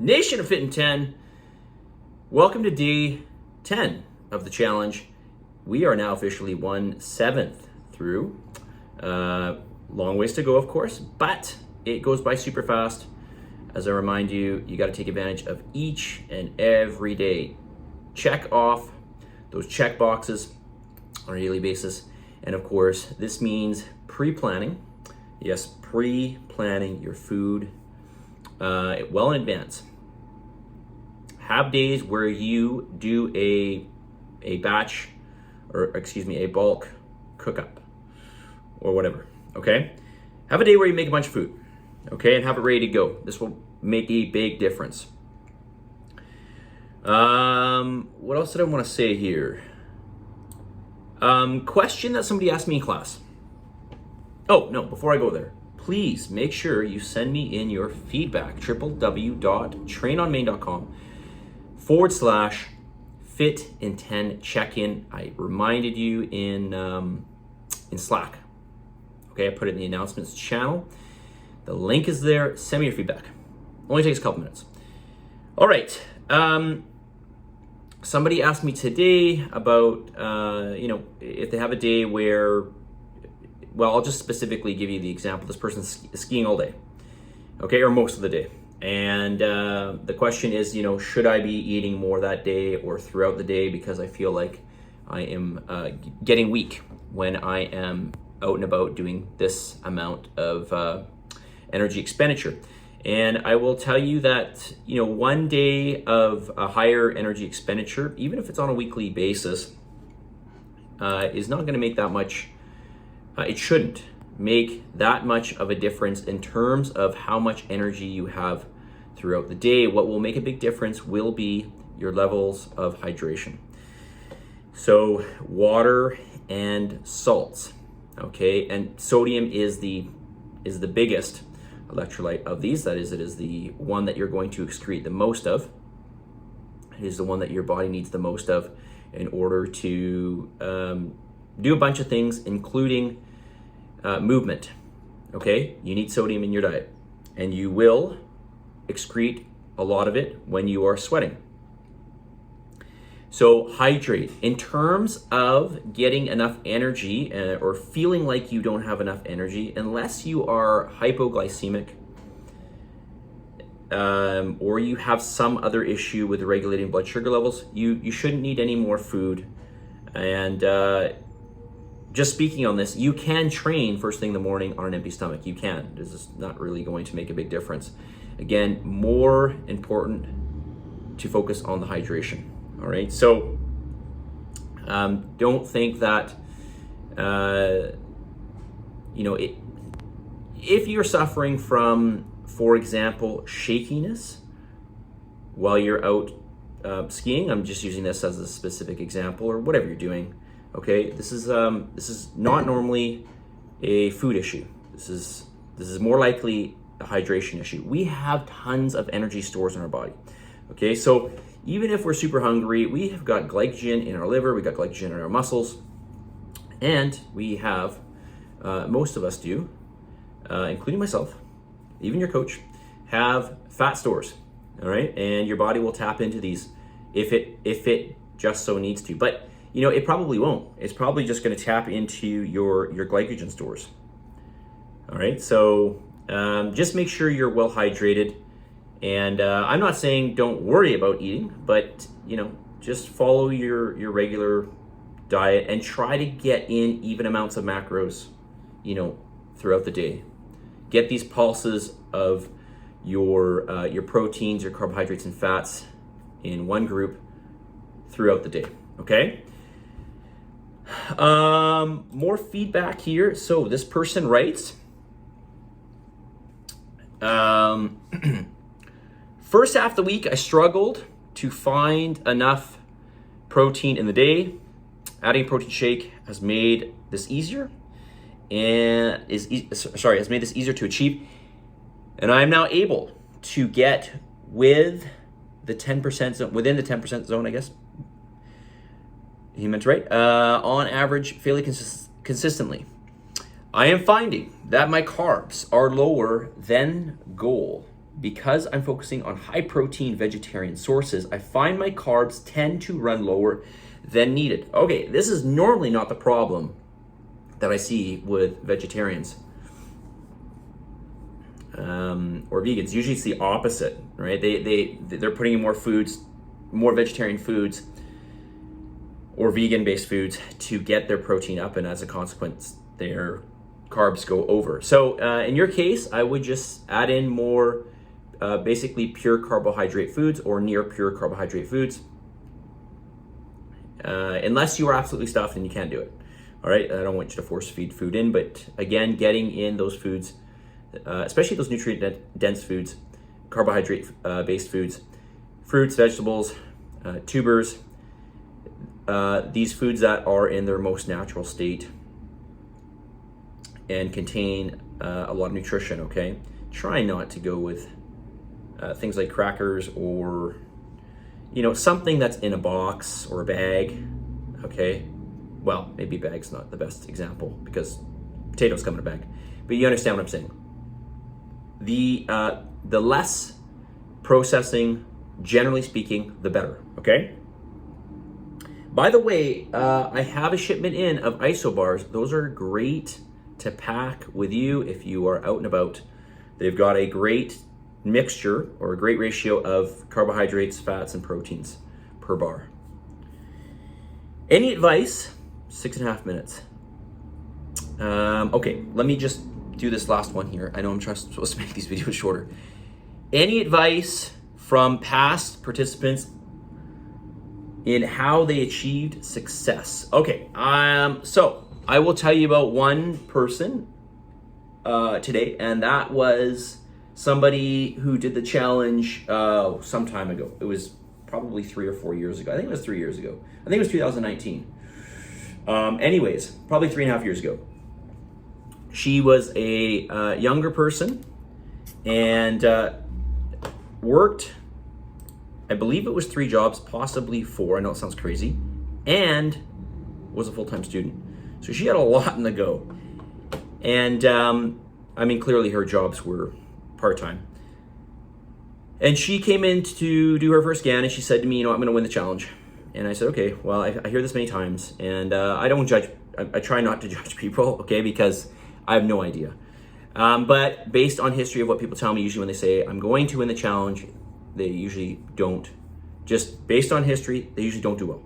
Nation of Fit in 10, welcome to day 10 of the challenge. We are now officially 1/7 through. Long ways to go, of course, but it goes by super fast. As I remind you, you got to take advantage of each and every day. Check off those check boxes on a daily basis. And of course, this means pre-planning. Yes, pre-planning your food well in advance. Have days where you do a bulk cook-up or whatever, okay? Have a day where you make a bunch of food, okay, and have it ready to go. This will make a big difference. What else did I want to say here? Question that somebody asked me in class. Oh, no, before I go there, please make sure you send me in your feedback, www.trainonmain.com/fit in 10 check-in. I reminded you in Slack. Okay, I put it in the announcements channel. The link is there. Send me your feedback. Only takes a couple minutes. All right. Somebody asked me today about, if they have a day where, well, I'll just specifically give you the example. This person's skiing all day, okay, or most of the day. And the question is, should I be eating more that day or throughout the day because I feel like I am getting weak when I am out and about doing this amount of energy expenditure. And I will tell you that, one day of a higher energy expenditure, even if it's on a weekly basis, is not going to make that much. It shouldn't make that much of a difference in terms of how much energy you have throughout the day. What will make a big difference will be your levels of hydration. So water and salts, okay? And sodium is the biggest electrolyte of these. That is, it is the one that you're going to excrete the most of. It is the one that your body needs the most of in order to do a bunch of things, including movement. Okay, you need sodium in your diet, and you will excrete a lot of it when you are sweating. So hydrate. In terms of getting enough energy or feeling like you don't have enough energy, unless you are hypoglycemic or you have some other issue with regulating blood sugar levels, you shouldn't need any more food. And just speaking on this, you can train first thing in the morning on an empty stomach. You can. This is not really going to make a big difference. Again, more important to focus on the hydration. All right, so don't think that, if you're suffering from, for example, shakiness while you're out skiing, I'm just using this as a specific example, or whatever you're doing, okay, this is not normally a food issue. This is more likely a hydration issue. We have tons of energy stores in our body, okay, so even if we're super hungry, we have got glycogen in our liver, we got glycogen in our muscles, and we have, most of us do, including myself, even your coach, have fat stores, all right? And your body will tap into these if it just so needs to. But, it probably won't. It's probably just gonna tap into your glycogen stores, all right? So just make sure you're well hydrated. And I'm not saying don't worry about eating, but just follow your regular diet and try to get in even amounts of macros, throughout the day. Get these pulses of your proteins, your carbohydrates, and fats in one group throughout the day. Okay. More feedback here. So this person writes. First half of the week, I struggled to find enough protein in the day. Adding a protein shake has made this easier has made this easier to achieve. And I am now able to get within the 10% zone, I guess. He meant right. On average, fairly consistently. I am finding that my carbs are lower than goal. because I'm focusing on high protein vegetarian sources, I find my carbs tend to run lower than needed. Okay, this is normally not the problem that I see with vegetarians or vegans. Usually it's the opposite, right? They're putting in more foods, more vegetarian foods or vegan-based foods to get their protein up, and as a consequence, their carbs go over. So in your case, I would just add in more basically pure carbohydrate foods or near pure carbohydrate foods. Unless you are absolutely stuffed and you can't do it. All right, I don't want you to force feed food in, but again, getting in those foods, especially those nutrient-dense foods, carbohydrate-based foods, fruits, vegetables, tubers, these foods that are in their most natural state and contain a lot of nutrition, okay? Try not to go with things like crackers or, something that's in a box or a bag, okay? Well, maybe bag's not the best example because potatoes come in a bag, but you understand what I'm saying. The less processing, generally speaking, the better, okay? By the way, I have a shipment in of isobars. Those are great to pack with you if you are out and about. They've got a great mixture or a great ratio of carbohydrates, fats, and proteins per bar. Any advice? 6.5 minutes. Okay, let me just do this last one here. I know I'm supposed to make these videos shorter. Any advice from past participants in how they achieved success? Okay, so I will tell you about one person today, and that was somebody who did the challenge some time ago. It was probably 3 or 4 years ago. I think it was 3 years ago. I think it was 2019. Anyways, probably 3.5 years ago. She was a younger person and worked, I believe it was 3 jobs, possibly 4. I know it sounds crazy, and was a full-time student. So she had a lot on the go. And clearly her jobs were part-time. And she came in to do her first scan, and she said to me, I'm going to win the challenge. And I said, okay, well, I hear this many times, and I don't judge. I try not to judge people, okay, because I have no idea. But based on history of what people tell me, usually when they say, I'm going to win the challenge, they usually don't. Just based on history, they usually don't do well.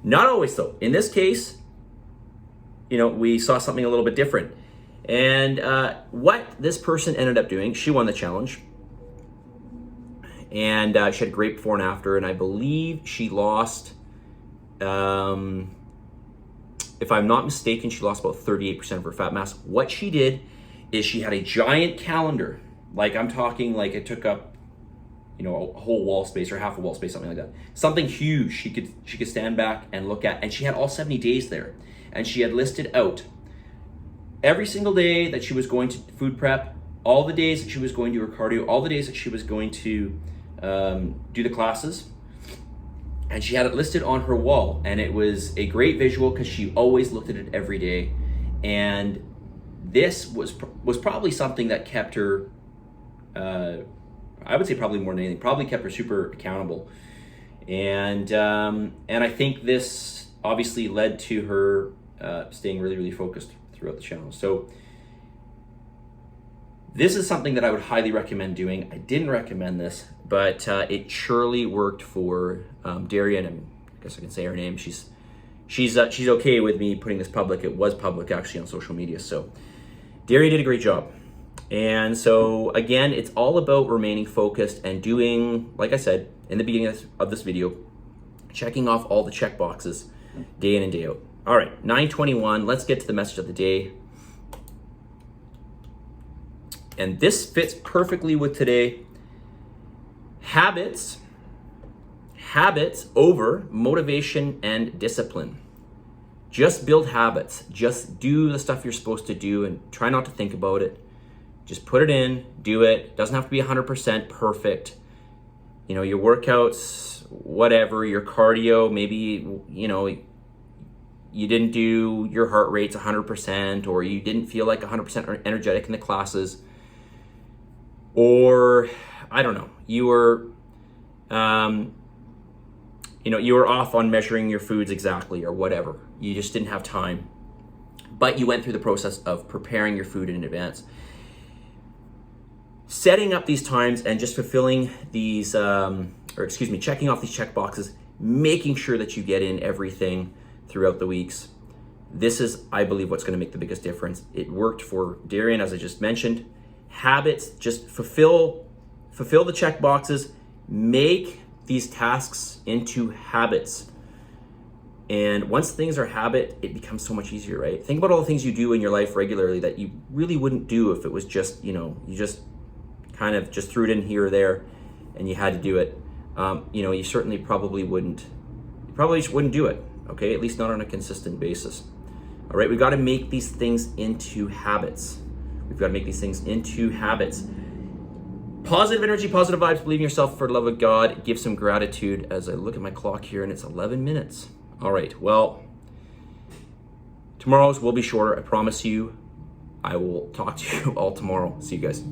Not always, though. In this case, we saw something a little bit different. And what this person ended up doing, she won the challenge. And she had a great before and after, and I believe she lost, if I'm not mistaken, she lost about 38% of her fat mass. What she did is she had a giant calendar, like I'm talking like it took up, a whole wall space or half a wall space, something like that. Something huge she could stand back and look at, and she had all 70 days there. And she had listed out every single day that she was going to food prep, all the days that she was going to her cardio, all the days that she was going to do the classes, and she had it listed on her wall. And it was a great visual because she always looked at it every day. And this was probably something that kept her, I would say probably more than anything, probably kept her super accountable. And I think this obviously led to her staying really, really focused throughout the challenge. So this is something that I would highly recommend doing. I didn't recommend this, but it surely worked for Darian, and I guess I can say her name. She's okay with me putting this public. It was public actually on social media. So Darian did a great job. And so again, it's all about remaining focused and doing, like I said in the beginning of this video, checking off all the check boxes day in and day out. All right, 9:21. Let's get to the message of the day. And this fits perfectly with today. Habits over motivation and discipline. Just build habits. Just do the stuff you're supposed to do and try not to think about it. Just put it in, do it. Doesn't have to be 100% perfect. Your workouts, whatever, your cardio, maybe, you didn't do your heart rates 100%, or you didn't feel like 100% energetic in the classes, or I don't know, you were, you were off on measuring your foods exactly or whatever. You just didn't have time. But you went through the process of preparing your food in advance. Setting up these times and just fulfilling these, checking off these check boxes, making sure that you get in everything throughout the weeks. This is, I believe, what's going to make the biggest difference. It worked for Darian, as I just mentioned. Habits, just fulfill the check boxes, make these tasks into habits. And once things are habit, it becomes so much easier, right? Think about all the things you do in your life regularly that you really wouldn't do if it was just, you just kind of just threw it in here or there and you had to do it. You certainly probably wouldn't do it, okay? At least not on a consistent basis. All right, we've got to make these things into habits. Positive energy, positive vibes, believe in yourself, for the love of God. Give some gratitude as I look at my clock here and it's 11 minutes. All right, well, tomorrow's will be shorter, I promise you. I will talk to you all tomorrow. See you guys.